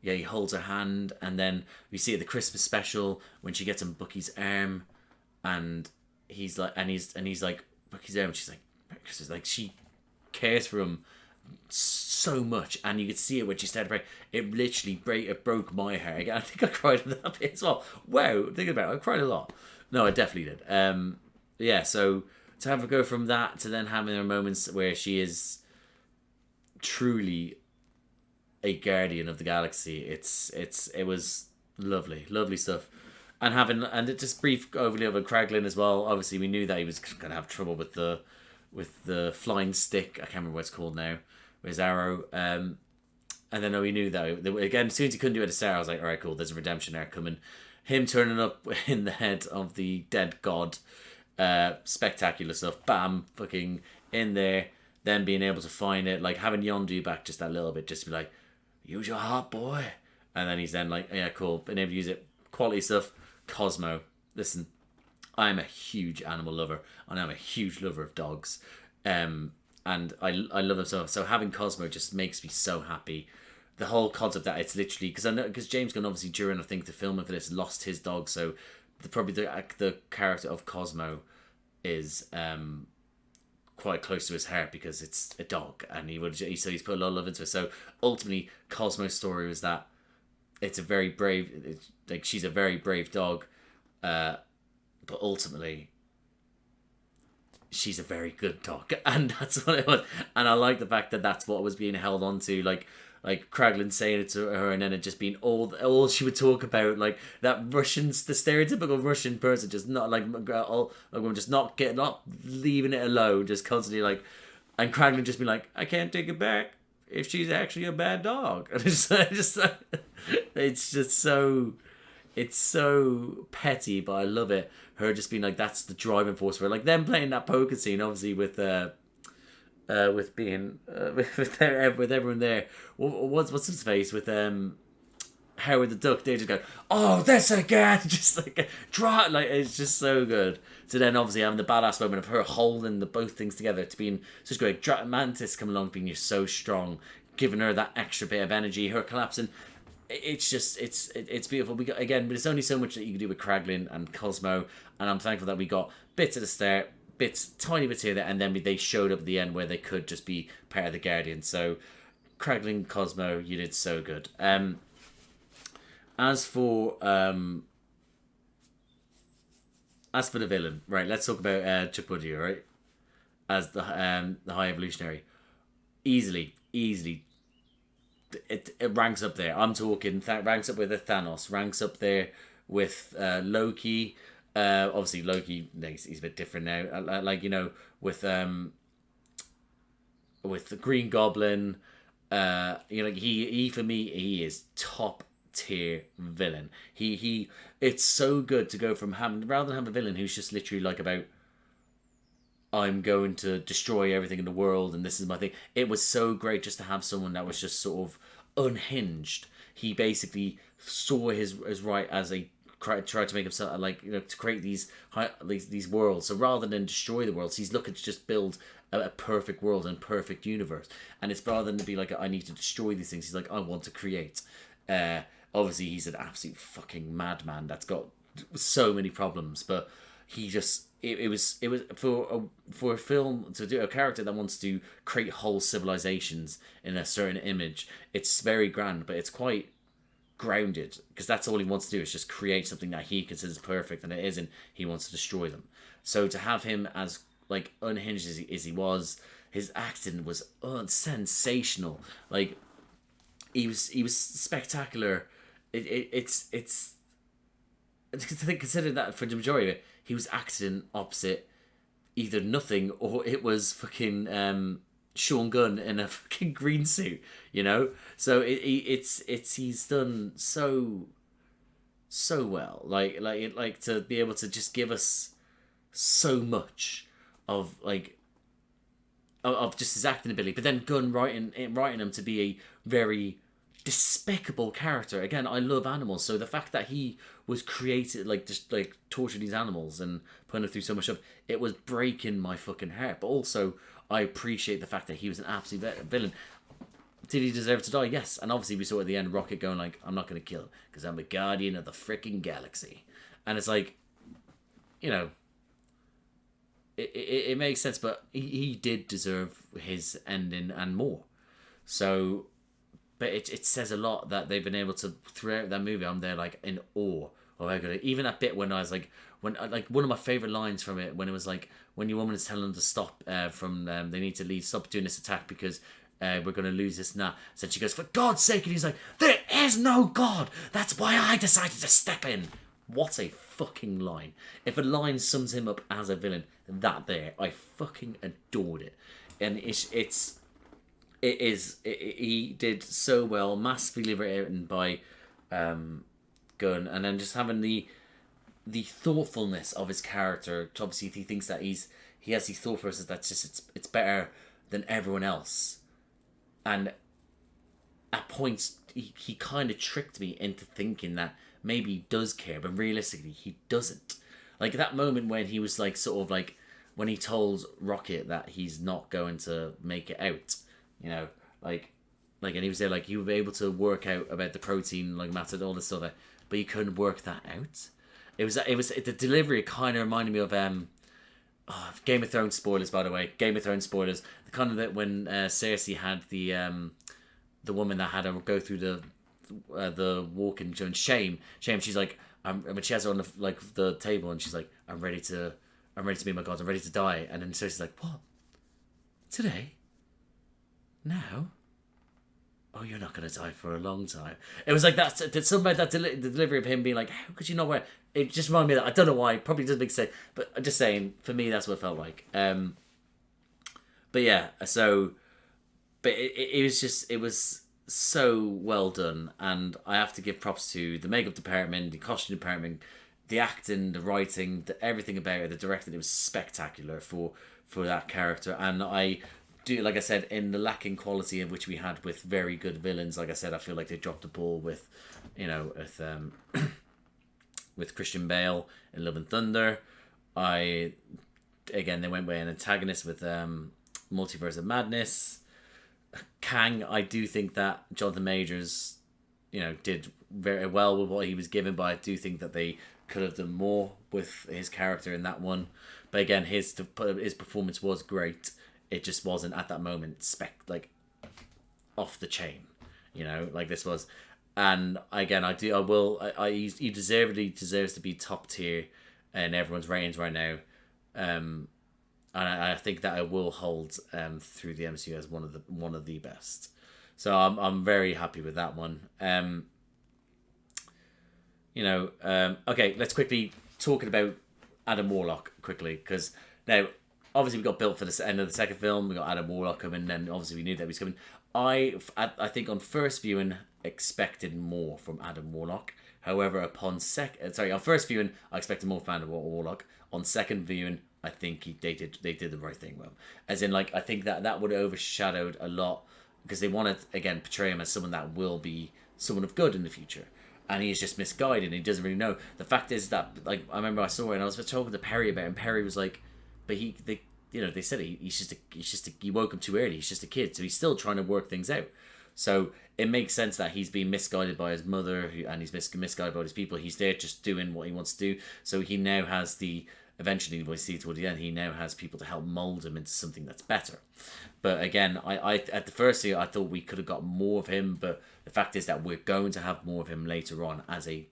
He holds her hand, and then we see at the Christmas special when she gets on Bucky's arm, and he's like, Bucky's arm, and she's like, she cares for him so much, and you could see it when she started break. It literally broke my heart. I think I cried at that bit as well. Wow, thinking about it, I cried a lot. No, I definitely did. So to have her go from that to then having her moments where she is truly a guardian of the galaxy, it was lovely stuff. And just brief overview of Kraglin as well. Obviously, we knew that he was gonna have trouble with the flying stick. I can't remember what it's called now. With his arrow. And then we knew that again, as soon as he couldn't do it at the start, I was like, all right, cool. There's a redemption arc coming. Him turning up in the head of the dead god. Spectacular stuff. Bam, fucking in there. Then being able to find it, like having Yondu back just that little bit, just to be like, use your heart, boy. And then he's then like, yeah, cool, been able to use it. Quality stuff. Cosmo. Listen, I'm a huge animal lover, and I'm a huge lover of dogs. And I love them so. So having Cosmo just makes me so happy. The whole concept that it's literally, because James Gunn obviously during I think the filming for this lost his dog, so probably the character of Cosmo is quite close to his heart because it's a dog, and he's put a lot of love into it. So ultimately, Cosmo's story was that it's a very brave, like she's a very brave dog, but ultimately she's a very good dog, and that's what it was. And I like the fact that that's what was being held on to, like Kraglin saying it to her, and then it just being all she would talk about, like that the stereotypical Russian person, just not not leaving it alone, just constantly like, and Kraglin just being like, I can't take it back if she's actually a bad dog. And it's so petty, but I love it. Her just being like, that's the driving force for her. Like them playing that poker scene, obviously with being with everyone there. What's his face with Howard the Duck? They just go, oh, this again, just like draw, like it's just so good. So then obviously having the badass moment of her holding the both things together to being such great. Mantis come along being you're so strong, giving her that extra bit of energy. Her collapsing. It's just it's beautiful. We got again, but it's only so much that you can do with Kraglin and Cosmo, and I'm thankful that we got bits at the start, tiny bits here, there, and then they showed up at the end where they could just be part of the Guardians. So Kraglin, Cosmo, you did so good. As for the villain, right? Let's talk about Chukwudi, right? As the High Evolutionary, easily. It ranks up there. I'm talking ranks up with the Thanos, ranks up there with Loki. Obviously Loki, he's a bit different now. Like, you know, with the Green Goblin, you know, he for me, he is top tier villain. He it's so good to go from having, rather than have a villain who's just literally like about, I'm going to destroy everything in the world and this is my thing. It was so great just to have someone that was just sort of unhinged. He basically saw his right as a tried to make himself, like, you know, to create these worlds. So rather than destroy the worlds, he's looking to just build a perfect world and perfect universe. And it's rather than to be like, I need to destroy these things, he's like, I want to create. Obviously he's an absolute fucking madman that's got so many problems, but he just it was for a film to do a character that wants to create whole civilizations in a certain image. It's very grand, but it's quite grounded because that's all he wants to do is just create something that he considers perfect, and it isn't. He wants to destroy them. So to have him as like unhinged as he was, his acting was sensational. Like he was spectacular. It's consider that for the majority of it, he was acting opposite either nothing or it was fucking Sean Gunn in a fucking green suit, you know. So he's done so well, like to be able to just give us so much of like of just his acting ability, but then Gunn writing him to be a very despicable character. Again, I love animals, so the fact that he was created like just like torturing these animals and putting them through so much stuff, it was breaking my fucking heart. But also I appreciate the fact that he was an absolute villain. Did he deserve to die? Yes. And obviously we saw at the end Rocket going like, I'm not going to kill him because I'm a guardian of the freaking galaxy. And it's like, you know, it makes sense, but he did deserve his ending and more. So, but it says a lot that they've been able to, throughout that movie, I'm there like in awe of how good. Even that bit when I was like, when like one of my favorite lines from it, when it was like, when your woman is telling them to stop from they need to stop doing this attack because we're going to lose this and that. So she goes, for God's sake, and he's like, there is no God. That's why I decided to step in. What a fucking line. If a line sums him up as a villain, that there, I fucking adored it. And he did so well, massively written by Gunn, and then just having the thoughtfulness of his character. Obviously, if he thinks that he has these thought process that's just it's better than everyone else, and at points he kind of tricked me into thinking that maybe he does care, but realistically he doesn't. Like that moment when he was like sort of like when he told Rocket that he's not going to make it out, you know, and he was there like he would be able to work out about the protein like matter all this stuff, but he couldn't work that out. It was the delivery kind of reminded me of Game of Thrones spoilers, by the way. Game of Thrones spoilers. The kind of that when Cersei had the woman that had her go through the walking and shame. She's like, when she has her on the table and she's like, I'm ready to meet my God. I'm ready to die. And then Cersei's like, what? Today? Now? Oh, you're not going to die for a long time. It was like that. Something about that the delivery of him being like, how could you not wear? It just reminded me of that. I don't know why. It probably doesn't make sense. But I'm just saying, for me, that's what it felt like. But yeah, so, but it was so well done, and I have to give props to the makeup department, the costume department, the acting, the writing, everything about it, the directing. It was spectacular for that character, and I do, like I said, in the lacking quality of which we had with very good villains, like I said, I feel like they dropped the ball with, with Christian Bale in Love and Thunder. They went with an antagonist with Multiverse of Madness. Kang, I do think that Jonathan Majors, did very well with what he was given, but I do think that they could have done more with his character in that one. But again, his performance was great. It just wasn't at that moment off the chain, like this was. And again, he deservedly deserves to be top tier in everyone's ratings right now. And I think that it will hold through the MCU as one of the best. So I'm very happy with that one. Okay, let's quickly talk about Adam Warlock quickly, because now obviously we got built for the end of the second film. We got Adam Warlock coming, and obviously we knew that he was coming. I think on first viewing expected more from Adam Warlock. However, on first viewing I expected more from Adam Warlock. On second viewing, I think they did the right thing well. As in, I think that would have overshadowed a lot, because they wanted, again, portray him as someone that will be someone of good in the future. And he is just misguided and he doesn't really know. The fact is that, I remember I saw it and I was talking to Perry about it, and Perry was like, but they said he woke up too early. He's just a kid. So he's still trying to work things out. So it makes sense that he's being misguided by his mother and he's misguided by his people. He's there just doing what he wants to do. So he now has eventually we see toward the end, he now has people to help mold him into something that's better. But again, I at the first year I thought we could have got more of him, but the fact is that we're going to have more of him later on as a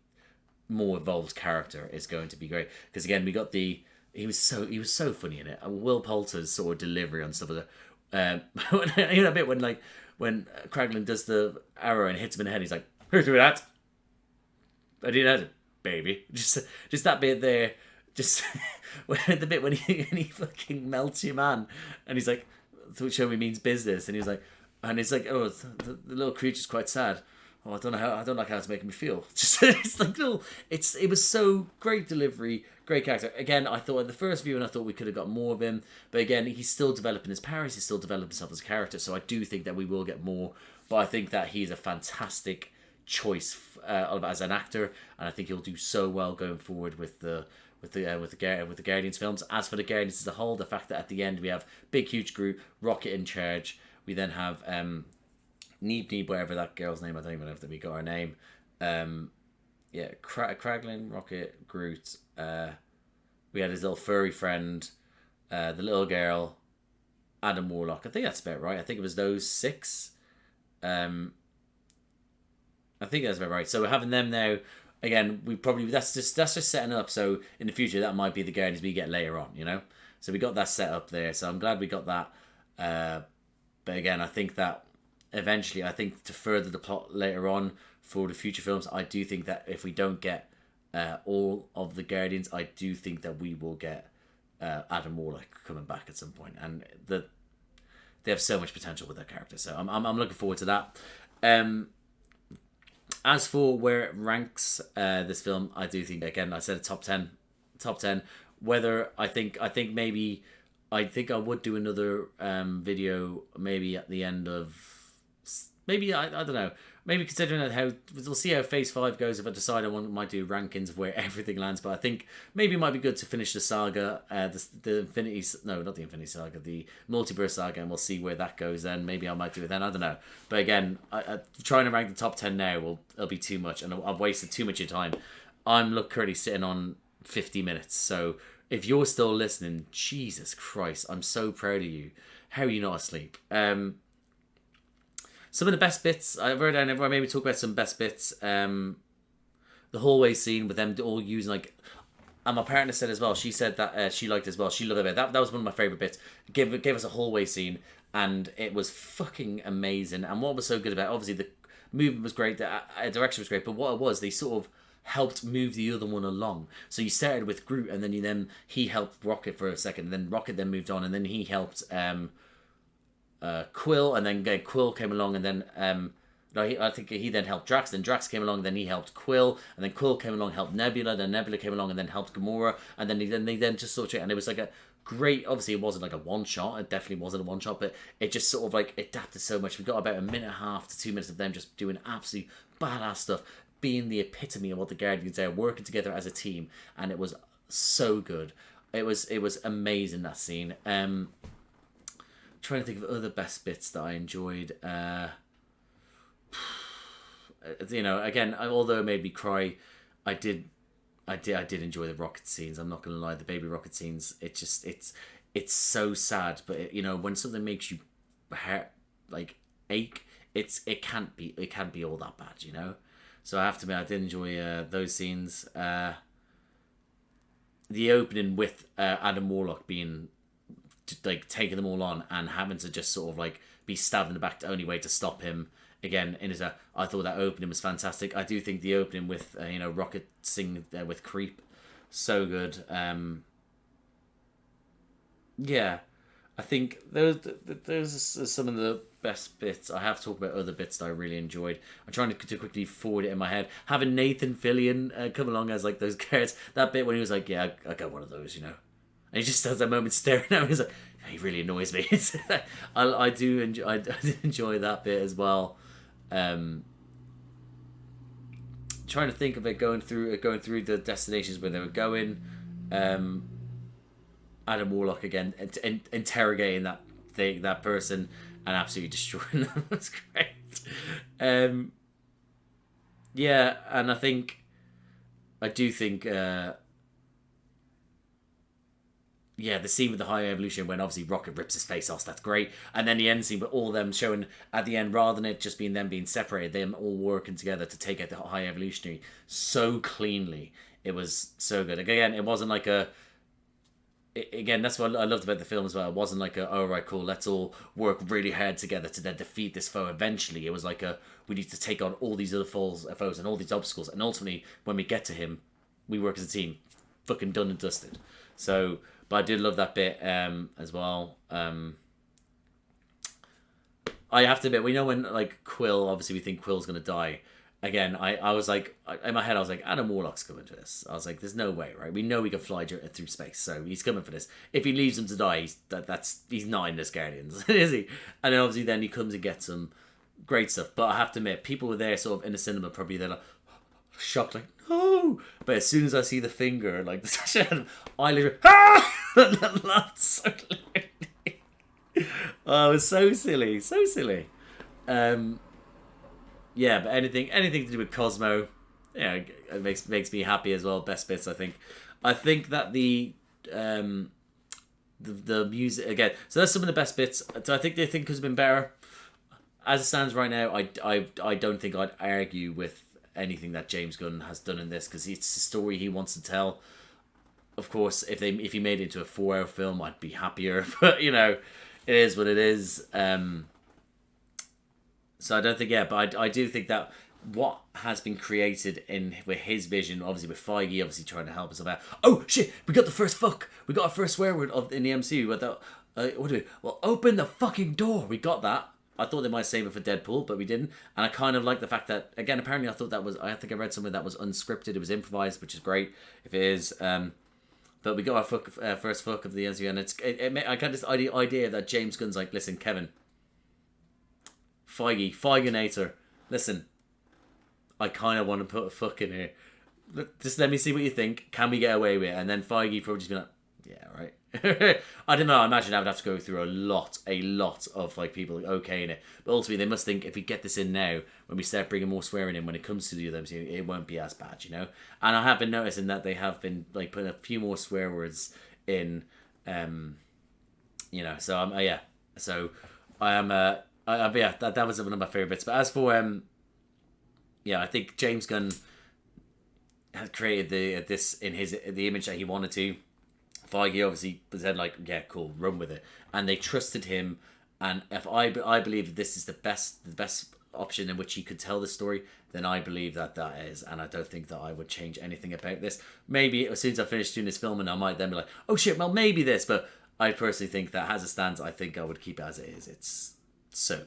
more evolved character is going to be great. Because again, we got he was so funny in it. Will Poulter's sort of delivery on stuff like that. A bit when Kraglin does the arrow and hits him in the head, he's like, "Who threw that?" I didn't know, baby. Just that bit there. Just the bit when he fucking melts your man, and he's like, "Show me means business," and he's like, "Oh, the little creature's quite sad. Oh, I don't like how it's making me feel." Just it was so great delivery, great character. Again, I thought at the first viewing, I thought we could have got more of him, but again, he's still developing his powers. He's still developing himself as a character, so I do think that we will get more. But I think that he's a fantastic choice as an actor, and I think he'll do so well going forward with the Guardians films. As for the Guardians as a whole, the fact that at the end we have big huge Groot, Rocket in charge. We then have Neeb, whatever that girl's name, I don't even know if we got her name. Kraglin, Rocket, Groot. We had his little furry friend, the little girl, Adam Warlock. I think that's about right. I think it was those 6. I think that's about right. So we're having them now. Again, that's just setting up. So in the future, that might be the Guardians we get later on. So we got that set up there. So I'm glad we got that. But again, I think that eventually, to further the plot later on for the future films, I do think that if we don't get all of the Guardians, I do think that we will get Adam Warlock coming back at some point, and they have so much potential with their character. So I'm looking forward to that. As for where it ranks this film, I do think, again, I said a top 10. Whether I think maybe I would do another video maybe at the end of maybe I don't know. Maybe considering how we'll see how Phase 5 goes. If I decide might do rankings of where everything lands, but I think maybe it might be good to finish the saga, the Infinity, no, not the Infinity Saga, the Multiverse Saga, and we'll see where that goes. Then maybe I might do it then. I don't know. But again, trying to rank the top 10 now it'll be too much, and I've wasted too much of your time. I'm currently sitting on 50 minutes, so if you're still listening, Jesus Christ, I'm so proud of you. How are you not asleep? Some of the best bits, I wrote down everywhere, maybe talk about some best bits. The hallway scene with them all using, like, and my partner said as well, she said that she liked it as well. She loved it. That was one of my favourite bits. Gave us a hallway scene, and it was fucking amazing. And what was so good about it, obviously the movement was great, the direction was great, but what it was, they sort of helped move the other one along. So you started with Groot, and then he helped Rocket for a second, and then Rocket then moved on, and then he helped Quill, and then Quill came along, and then I think he then helped Drax. Then Drax came along, and then he helped Quill, and then Quill came along, helped Nebula. Then Nebula came along, and then helped Gamora, and then they just sort of, and it was like a great. Obviously, it wasn't like a one shot. It definitely wasn't a one shot, but it just sort of like adapted so much. We got about a minute and a half to 2 minutes of them just doing absolutely badass stuff, being the epitome of what the Guardians are, working together as a team, and it was so good. It was amazing, that scene. Trying to think of other best bits that I enjoyed. Again, although it made me cry, I did enjoy the rocket scenes. I'm not gonna lie, the baby rocket scenes. It's so sad, but when something makes you like ache, it can't be all that bad, So I have to admit, I did enjoy those scenes. The opening with Adam Warlock being like taking them all on and having to just sort of like be stabbed in the back, the only way to stop him again I thought that opening was fantastic. I do think the opening with Rocket singing with Creep, so good. I think those are some of the best bits. I have to talk about other bits that I really enjoyed. I'm trying to quickly forward it in my head. Having Nathan Fillion come along as like those guards, that bit when he was like, yeah, I got one of those, And he just has that moment staring at me. He's like, he really annoys me. I did enjoy that bit as well. Trying to think of it going through the destinations where they were going. Adam Warlock again, interrogating that person and absolutely destroying them. That's great. And I do think. The scene with the High Evolution when obviously Rocket rips his face off, that's great. And then the end scene with all them showing at the end, rather than it just being them being separated, them all working together to take out the High Evolutionary so cleanly. It was so good. Again, it wasn't like that's what I loved about the film as well. It wasn't like oh right, cool, let's all work really hard together to then defeat this foe eventually. It was like we need to take on all these other foes and all these obstacles, and ultimately when we get to him, we work as a team. Fucking done and dusted. So but I did love that bit as well. I have to admit, we know when like Quill, obviously we think Quill's gonna die. Again, I was like, in my head I was like, Adam Warlock's coming to this. I was like, there's no way, right? We know we can fly through space, so he's coming for this. If he leaves him to die, he's not in this Guardians, is he? And then obviously then he comes and gets some great stuff. But I have to admit, people were there sort of in the cinema, probably they're like shocked, like no. But as soon as I see the finger, like I literally laughed so loudly. Oh, it was so silly. But anything to do with Cosmo, it makes me happy as well. Best bits, I think. I think that the music again. So that's some of the best bits. Do I think they think could have been better? As it stands right now, I don't think I'd argue with anything that James Gunn has done in this, because it's the story he wants to tell. Of course, if he made it into a 4-hour film, I'd be happier. But it is what it is. So I don't think, but I do think that what has been created with his vision, obviously with Feige, obviously trying to help us about. Oh shit! We got the first fuck. We got our first swear word in the MCU. What do we? Well, open the fucking door. We got that. I thought they might save it for Deadpool, but we didn't. And I kind of like the fact that, again, apparently I think I read somewhere that was unscripted. It was improvised, which is great if it is. But we got our first fuck of the MCU, and I got this idea that James Gunn's like, listen, Kevin, Feige-nator, listen, I kind of want to put a fuck in here. Just let me see what you think. Can we get away with it? And then Feige probably just be like, yeah, right. I don't know. I imagine I would have to go through a lot of like people okaying it. But ultimately, they must think if we get this in now, when we start bringing more swearing in, when it comes to the other MCU, it won't be as bad, you know. And I have been noticing that they have been like putting a few more swear words in, you know. So I'm yeah. So I am yeah. That was one of my favorite bits. But as for yeah, I think James Gunn had created this in the image that he wanted to. Feige obviously said like, yeah, cool, run with it, and they trusted him. And if I believe that this is the best option in which he could tell the story, then I believe that is, and I don't think that I would change anything about this. Maybe as soon as I finish doing this film, and I might then be like, oh shit, well maybe this, but I personally think that as it stands, I think I would keep it as it is. It's so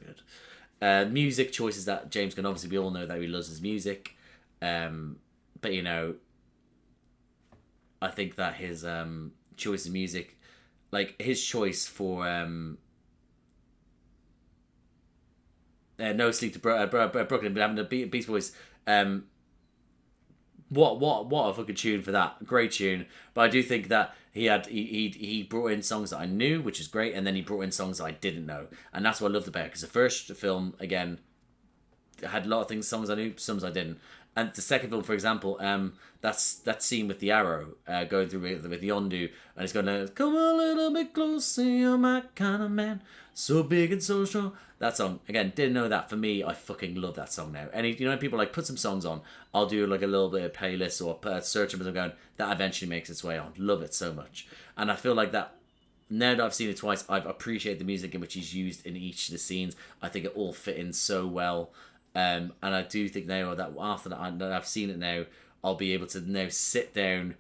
good. Music choices that James Gunn, obviously we all know that he loves his music, but you know, I think that his choice of music, like his choice for No Sleep to Brooklyn, but having the Beast Boys, what a fucking tune for that, great tune. But I do think that he brought in songs that I knew, which is great, and then he brought in songs that I didn't know, and that's what I loved about it, because the first film, again, had a lot of songs I knew, some I didn't. And the second film, for example, that's that scene with the arrow going through with Yondu, and it's going to come a little bit closer, you're my kind of man, so big and so strong. That song, again, didn't know that. For me, I fucking love that song now. And you know, people like put some songs on. I'll do like a little bit of playlist or search them, and I'm going, that eventually makes its way on. Love it so much, and I feel like that. Now that I've seen it twice, I've appreciated the music in which he's used in each of the scenes. I think it all fit in so well. And I do think now that after that I've seen it now, I'll be able to now sit down,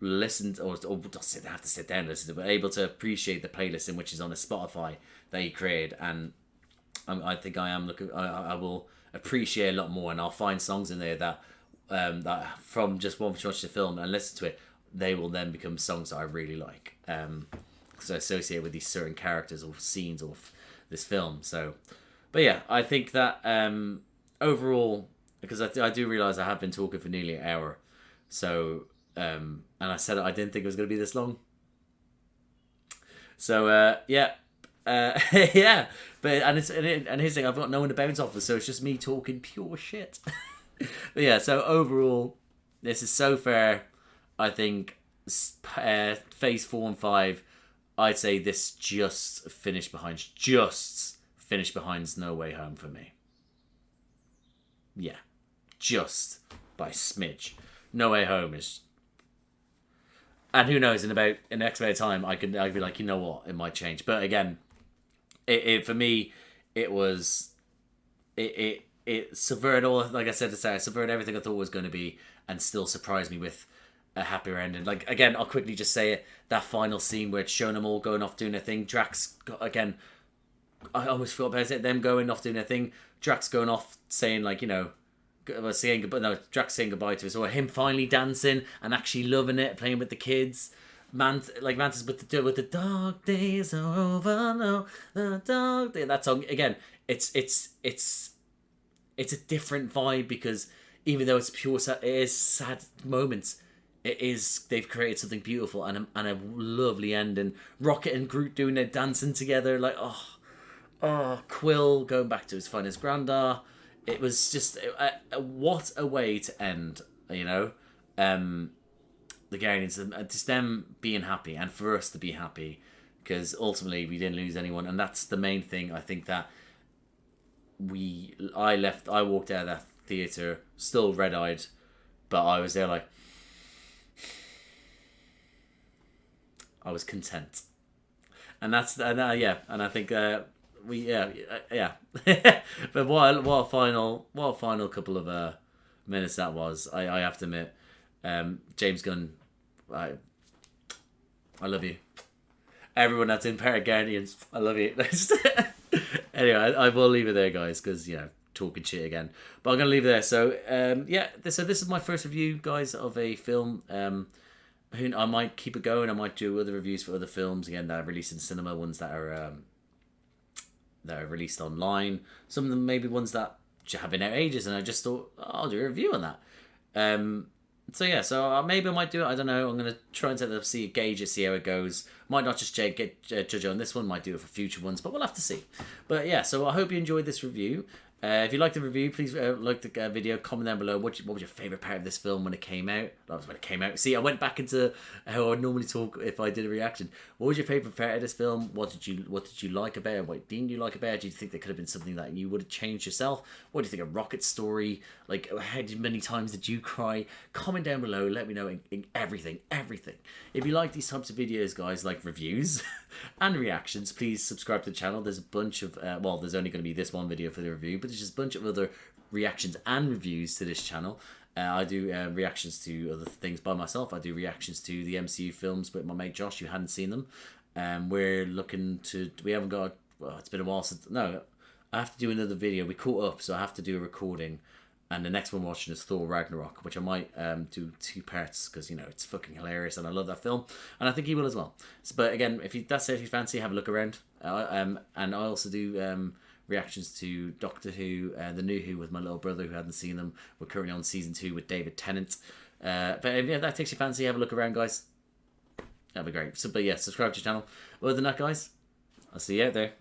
listen to, or don't have to sit down, listen to, but able to appreciate the playlist in which is on a Spotify that he created. And I think I am looking. I will appreciate a lot more, and I'll find songs in there that that from just watch the film and listen to it, they will then become songs that I really like. Because I associate with these certain characters or scenes of this film. So, but yeah, I think that overall, because I do realise I have been talking for nearly an hour, so and I said I didn't think it was going to be this long. So yeah, yeah, but and here's the thing, I've got no one to bounce off of, so it's just me talking pure shit. But yeah, so overall, this is so fair. I think phase 4 and 5, I'd say this just finished behind No Way Home for me. Yeah, just by smidge. No Way Home is, and who knows, in the next bit of time, I'd be like, you know what, it might change. But again, it for me, it subverted all, like I said to Sarah, subverted everything I thought it was going to be, and still surprised me with a happier ending. Like, again, I'll quickly just say it, that final scene where it's showing them all going off doing their thing. Drax, again, I almost forgot about it, them going off doing their thing. Drax going off saying, like, you know, Drax saying goodbye to us, or him finally dancing and actually loving it, playing with the kids. Mantis with the dark days are over now, the dark day. That song, again, it's a different vibe, because even though it's pure sad, it is sad moments. They've created something beautiful and a lovely ending. Rocket and Groot doing their dancing together, like Quill going back to his finest granddad. It was just what a way to end, you know. The Guardians, just them being happy, and for us to be happy, because ultimately we didn't lose anyone, and that's the main thing. I think that I walked out of that theatre still red-eyed, but I was there like, I was content, and that's and I think but what a final couple of minutes that was. I have to admit, James Gunn, I love you. Everyone that's in Pair of Guardians, I love you. Anyway, I will leave it there, guys, because, you know, talking shit again. But I'm going to leave it there. So, so this is my first review, guys, of a film. I might keep it going. I might do other reviews for other films, again, that are released in cinema, ones that are that are released online. Some of them maybe ones that have been out ages, and I just thought, oh, I'll do a review on that. So maybe I might do it. I don't know. I'm going to try and gauge it, see how it goes. Might not just judge on this one. Might do it for future ones, but we'll have to see. But yeah, so I hope you enjoyed this review. If you liked the review, please like the video, comment down below what was your favourite part of this film when it came out. That was when it came out. See, I went back into how I would normally talk if I did a reaction. What was your favourite part of this film? What did you like about it? What didn't you like about it? Do you think there could have been something that you would have changed yourself? What do you think of Rocket's story? Like, how many times did you cry? Comment down below. Let me know in everything. If you like these types of videos, guys, like reviews and reactions, please subscribe to the channel. There's a bunch of there's only going to be this one video for the review, but there's just a bunch of other reactions and reviews to this channel. I do reactions to other things by myself. I do reactions to the MCU films with my mate Josh, who hadn't seen them. We haven't got, well, it's been a while since, no, I have to do another video. We caught up, so I have to do a recording. And the next one we're watching is Thor Ragnarok, which I might do 2 parts, because, you know, it's fucking hilarious and I love that film. And I think he will as well. But again, if you fancy, have a look around. And I also do reactions to Doctor Who, the new Who, with my little brother who hadn't seen them. We're currently on season 2 with David Tennant. But if that takes you fancy, have a look around, guys. That'd be great. But yeah, subscribe to the channell. Other than that, guys, I'll see you out there.